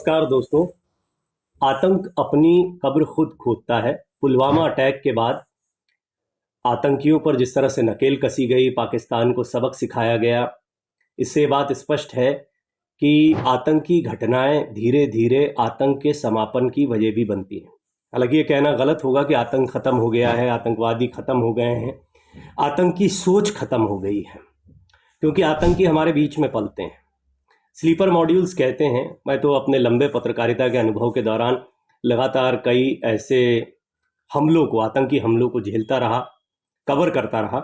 नमस्कार दोस्तों। आतंक अपनी कब्र खुद खोदता है। पुलवामा अटैक के बाद आतंकियों पर जिस तरह से नकेल कसी गई, पाकिस्तान को सबक सिखाया गया, इससे ये बात स्पष्ट है कि आतंकी घटनाएं धीरे धीरे आतंक के समापन की वजह भी बनती हैं। हालांकि ये कहना गलत होगा कि आतंक खत्म हो गया है, आतंकवादी खत्म हो गए हैं। आतंक की सोच खत्म हो गई है, क्योंकि आतंकी हमारे बीच में पलते हैं। स्लीपर मॉड्यूल्स कहते हैं। मैं तो अपने लंबे पत्रकारिता के अनुभव के दौरान लगातार कई ऐसे हमलों को, आतंकी हमलों को झेलता रहा, कवर करता रहा।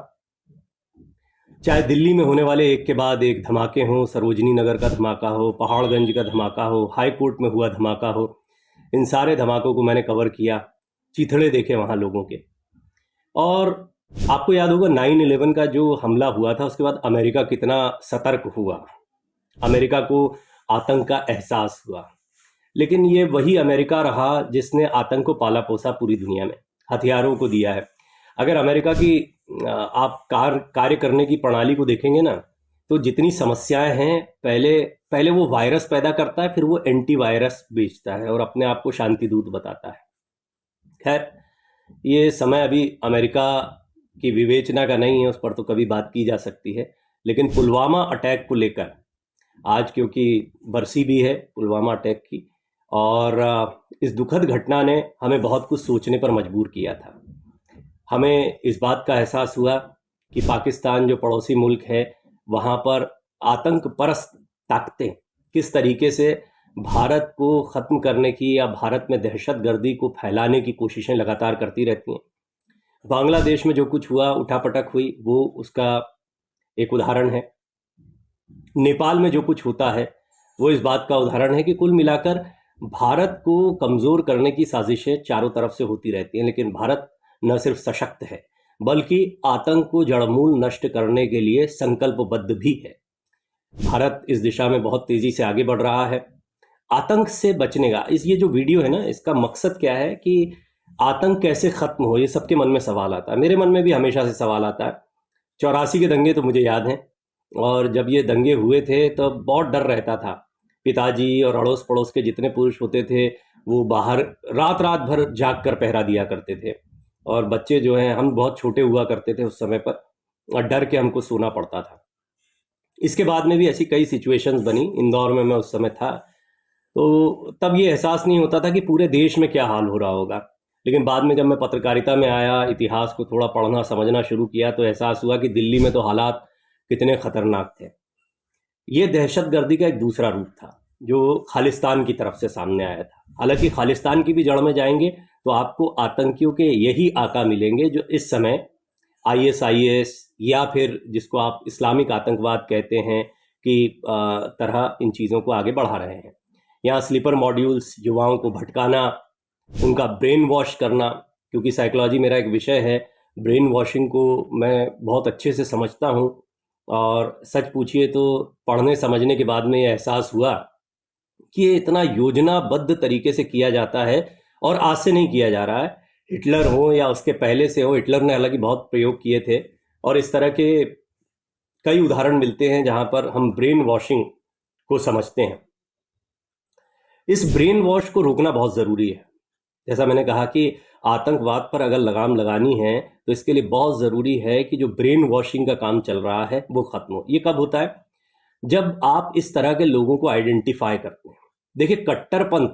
चाहे दिल्ली में होने वाले एक के बाद एक धमाके हों, सरोजनी नगर का धमाका हो, पहाड़गंज का धमाका हो, हाई कोर्ट में हुआ धमाका हो, इन सारे धमाकों को मैंने कवर किया, चिथड़े देखे वहाँ लोगों के। और आपको याद होगा 9/11 का जो हमला हुआ था, उसके बाद अमेरिका कितना सतर्क हुआ। अमेरिका को आतंक का एहसास हुआ। लेकिन ये वही अमेरिका रहा जिसने आतंक को पाला पोसा पूरी दुनिया में, हथियारों को दिया है। अगर अमेरिका की आप कार्य करने की प्रणाली को देखेंगे ना, तो जितनी समस्याएं हैं, पहले पहले वो वायरस पैदा करता है, फिर वो एंटी वायरस बेचता है और अपने आप को शांति दूत बताता है। खैर, ये समय अभी अमेरिका की विवेचना का नहीं है, उस पर तो कभी बात की जा सकती है। लेकिन पुलवामा अटैक को लेकर आज, क्योंकि बरसी भी है पुलवामा अटैक की, और इस दुखद घटना ने हमें बहुत कुछ सोचने पर मजबूर किया था। हमें इस बात का एहसास हुआ कि पाकिस्तान जो पड़ोसी मुल्क है, वहाँ पर आतंक परस्त ताकतें किस तरीके से भारत को ख़त्म करने की या भारत में दहशतगर्दी को फैलाने की कोशिशें लगातार करती रहती हैं। बांग्लादेश में जो कुछ हुआ, उठापटक हुई, वो उसका एक उदाहरण है। नेपाल में जो कुछ होता है वो इस बात का उदाहरण है कि कुल मिलाकर भारत को कमज़ोर करने की साजिशें चारों तरफ से होती रहती हैं। लेकिन भारत न सिर्फ सशक्त है, बल्कि आतंक को जड़मूल नष्ट करने के लिए संकल्पबद्ध भी है। भारत इस दिशा में बहुत तेज़ी से आगे बढ़ रहा है। आतंक से बचने का ये जो वीडियो है ना, इसका मकसद क्या है कि आतंक कैसे ख़त्म हो, ये सबके मन में सवाल आता है। मेरे मन में भी हमेशा से सवाल आता है। 84 के दंगे तो मुझे याद हैं, और जब ये दंगे हुए थे तो बहुत डर रहता था। पिताजी और अड़ोस पड़ोस के जितने पुरुष होते थे, वो बाहर रात रात भर जाग कर पहरा दिया करते थे, और बच्चे जो हैं, हम बहुत छोटे हुआ करते थे उस समय पर, और डर के हमको सोना पड़ता था। इसके बाद में भी ऐसी कई सिचुएशंस बनी। इंदौर में मैं उस समय था, तो तब ये एहसास नहीं होता था कि पूरे देश में क्या हाल हो रहा होगा। लेकिन बाद में जब मैं पत्रकारिता में आया, इतिहास को थोड़ा पढ़ना समझना शुरू किया, तो एहसास हुआ कि दिल्ली में तो हालात कितने खतरनाक थे। ये दहशतगर्दी का एक दूसरा रूप था जो खालिस्तान की तरफ से सामने आया था। हालांकि खालिस्तान की भी जड़ में जाएंगे तो आपको आतंकियों के यही आका मिलेंगे जो इस समय ISIS या फिर जिसको आप इस्लामिक आतंकवाद कहते हैं कि तरह इन चीज़ों को आगे बढ़ा रहे हैं। यहाँ स्लीपर मॉड्यूल्स, युवाओं को भटकाना, उनका ब्रेन वॉश करना, क्योंकि साइकोलॉजी मेरा एक विषय है, ब्रेन वॉशिंग को मैं बहुत अच्छे से समझता हूँ। और सच पूछिए तो पढ़ने समझने के बाद में ये एहसास हुआ कि ये इतना योजनाबद्ध तरीके से किया जाता है, और आज से नहीं किया जा रहा है। हिटलर हो या उसके पहले से हो, हिटलर ने हालांकि बहुत प्रयोग किए थे, और इस तरह के कई उदाहरण मिलते हैं जहां पर हम ब्रेन वॉशिंग को समझते हैं। इस ब्रेन वॉश को रोकना बहुत ज़रूरी है। जैसा मैंने कहा कि आतंकवाद पर अगर लगाम लगानी है तो इसके लिए बहुत ज़रूरी है कि जो ब्रेन वॉशिंग का काम चल रहा है वो ख़त्म हो। ये कब होता है? जब आप इस तरह के लोगों को आइडेंटिफाई करते हैं। देखिए, कट्टरपंथ,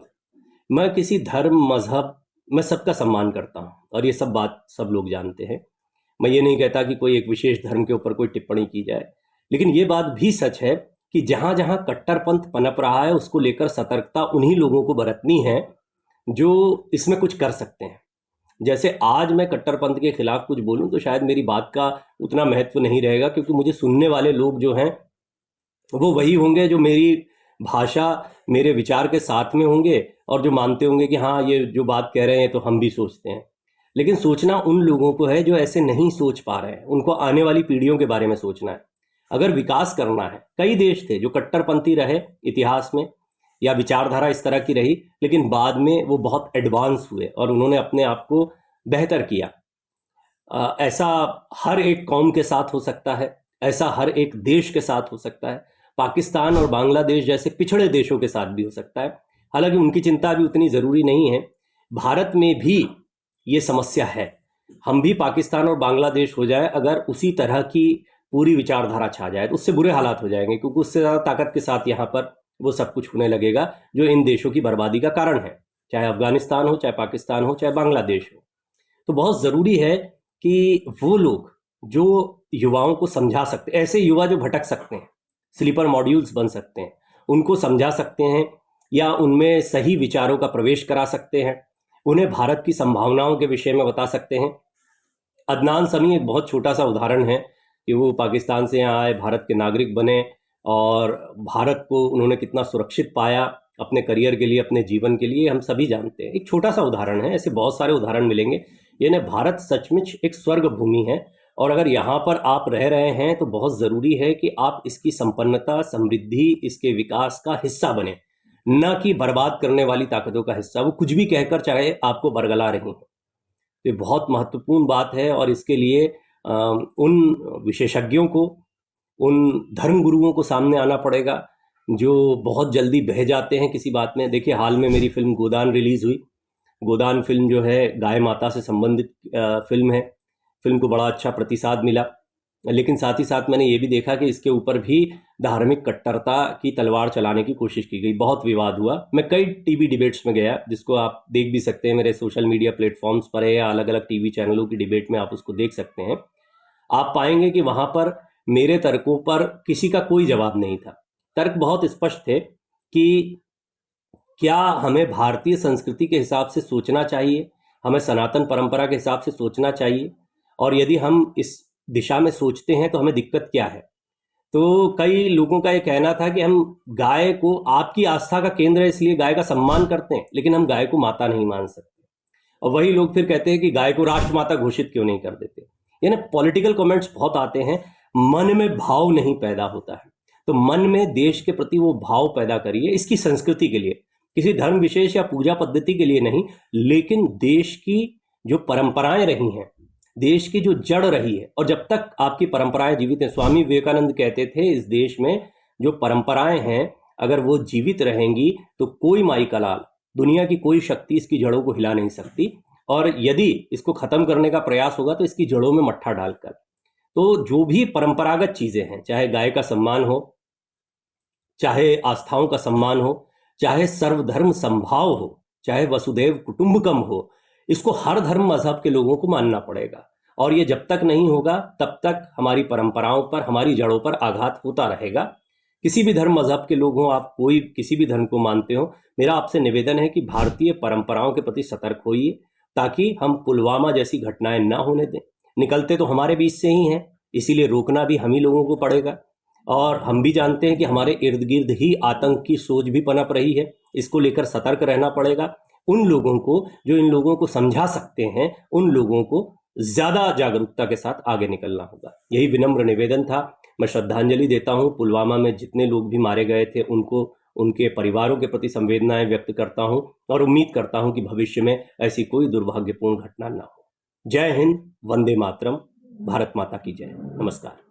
मैं किसी धर्म, मजहब, मैं सबका सम्मान करता हूँ, और ये सब बात सब लोग जानते हैं। मैं ये नहीं कहता कि कोई एक विशेष धर्म के ऊपर कोई टिप्पणी की जाए, लेकिन ये बात भी सच है कि जहाँ जहाँ कट्टरपंथ पनप रहा है, उसको लेकर सतर्कता उन्हीं लोगों को बरतनी है जो इसमें कुछ कर सकते हैं। जैसे आज मैं कट्टरपंथ के खिलाफ कुछ बोलूं तो शायद मेरी बात का उतना महत्व नहीं रहेगा, क्योंकि मुझे सुनने वाले लोग जो हैं वो वही होंगे जो मेरी भाषा, मेरे विचार के साथ में होंगे, और जो मानते होंगे कि हाँ, ये जो बात कह रहे हैं तो हम भी सोचते हैं। लेकिन सोचना उन लोगों को है जो ऐसे नहीं सोच पा रहे हैं। उनको आने वाली पीढ़ियों के बारे में सोचना है। अगर विकास करना है, कई देश थे जो कट्टरपंथी रहे इतिहास में, या विचारधारा इस तरह की रही, लेकिन बाद में वो बहुत एडवांस हुए और उन्होंने अपने आप को बेहतर किया। ऐसा हर एक कौम के साथ हो सकता है, ऐसा हर एक देश के साथ हो सकता है। पाकिस्तान और बांग्लादेश जैसे पिछड़े देशों के साथ भी हो सकता है। हालांकि उनकी चिंता भी उतनी ज़रूरी नहीं है। भारत में भी ये समस्या है। हम भी पाकिस्तान और बांग्लादेश हो जाए अगर उसी तरह की पूरी विचारधारा छा जाए तो उससे बुरे हालात हो जाएंगे, क्योंकि उससे ज़्यादा ताकत के साथ यहाँ पर वो सब कुछ होने लगेगा जो इन देशों की बर्बादी का कारण है, चाहे अफगानिस्तान हो, चाहे पाकिस्तान हो, चाहे बांग्लादेश हो। तो बहुत ज़रूरी है कि वो लोग जो युवाओं को समझा सकते, ऐसे युवा जो भटक सकते हैं, स्लीपर मॉड्यूल्स बन सकते हैं, उनको समझा सकते हैं या उनमें सही विचारों का प्रवेश करा सकते हैं, उन्हें भारत की संभावनाओं के विषय में बता सकते हैं। अदनान समी एक बहुत छोटा सा उदाहरण है कि वो पाकिस्तान से यहाँ आए, भारत के नागरिक बने और भारत को उन्होंने कितना सुरक्षित पाया अपने करियर के लिए, अपने जीवन के लिए, हम सभी जानते हैं। एक छोटा सा उदाहरण है, ऐसे बहुत सारे उदाहरण मिलेंगे। यानी भारत सचमुच एक स्वर्ग भूमि है और अगर यहाँ पर आप रह रहे हैं तो बहुत ज़रूरी है कि आप इसकी संपन्नता, समृद्धि, इसके विकास का हिस्सा बने, न कि बर्बाद करने वाली ताकतों का हिस्सा। वो कुछ भी कहकर चाहे आपको बरगला रही हैं। ये बहुत महत्वपूर्ण बात है और इसके लिए उन विशेषज्ञों को, उन धर्म गुरुओं को सामने आना पड़ेगा जो बहुत जल्दी बह जाते हैं किसी बात में। देखिए, हाल में मेरी फिल्म गोदान रिलीज़ हुई। गोदान फिल्म जो है गाय माता से संबंधित फिल्म है। फिल्म को बड़ा अच्छा प्रतिसाद मिला, लेकिन साथ ही साथ मैंने ये भी देखा कि इसके ऊपर भी धार्मिक कट्टरता की तलवार चलाने की कोशिश की गई। बहुत विवाद हुआ। मैं कई टीवी डिबेट्स में गया, जिसको आप देख भी सकते हैं, मेरे सोशल मीडिया प्लेटफॉर्म्स पर है या अलग अलग टीवी चैनलों की डिबेट में आप उसको देख सकते हैं। आप पाएंगे कि वहाँ पर मेरे तर्कों पर किसी का कोई जवाब नहीं था। तर्क बहुत स्पष्ट थे कि क्या हमें भारतीय संस्कृति के हिसाब से सोचना चाहिए, हमें सनातन परंपरा के हिसाब से सोचना चाहिए, और यदि हम इस दिशा में सोचते हैं तो हमें दिक्कत क्या है। तो कई लोगों का ये कहना था कि हम गाय को आपकी आस्था का केंद्र है इसलिए गाय का सम्मान करते हैं, लेकिन हम गाय को माता नहीं मान सकते। और वही लोग फिर कहते हैं कि गाय को राष्ट्रमाता घोषित क्यों नहीं कर देते। यानी पॉलिटिकल कमेंट्स बहुत आते हैं, मन में भाव नहीं पैदा होता है। तो मन में देश के प्रति वो भाव पैदा करिए, इसकी संस्कृति के लिए, किसी धर्म विशेष या पूजा पद्धति के लिए नहीं, लेकिन देश की जो परंपराएं रही हैं, देश की जो जड़ रही है, और जब तक आपकी परंपराएं जीवित हैं, स्वामी विवेकानंद कहते थे इस देश में जो परंपराएं हैं अगर वो जीवित रहेंगी तो कोई माई का लाल, दुनिया की कोई शक्ति इसकी जड़ों को हिला नहीं सकती। और यदि इसको खत्म करने का प्रयास होगा तो इसकी जड़ों में मट्ठा डालकर। तो जो भी परंपरागत चीजें हैं, चाहे गाय का सम्मान हो, चाहे आस्थाओं का सम्मान हो, चाहे सर्वधर्म संभाव हो, चाहे वसुधैव कुटुंबकम हो, इसको हर धर्म मजहब के लोगों को मानना पड़ेगा। और ये जब तक नहीं होगा तब तक हमारी परंपराओं पर, हमारी जड़ों पर आघात होता रहेगा। किसी भी धर्म मजहब के लोग हों, आप कोई किसी भी धर्म को मानते हो, मेरा आपसे निवेदन है कि भारतीय परंपराओं के प्रति सतर्क होइए, ताकि हम पुलवामा जैसी घटनाएं ना होने दें। निकलते तो हमारे बीच से ही हैं, इसीलिए रोकना भी हम ही लोगों को पड़ेगा। और हम भी जानते हैं कि हमारे इर्द गिर्द ही आतंक की सोच भी पनप रही है, इसको लेकर सतर्क रहना पड़ेगा। उन लोगों को जो इन लोगों को समझा सकते हैं, उन लोगों को ज्यादा जागरूकता के साथ आगे निकलना होगा। यही विनम्र निवेदन था। मैं श्रद्धांजलि देता हूं, पुलवामा में जितने लोग भी मारे गए थे उनको, उनके परिवारों के प्रति संवेदनाएं व्यक्त करता हूं और उम्मीद करता हूं कि भविष्य में ऐसी कोई दुर्भाग्यपूर्ण घटना ना हो। जय हिंद, वंदे मातरम, भारत माता की जय। नमस्कार।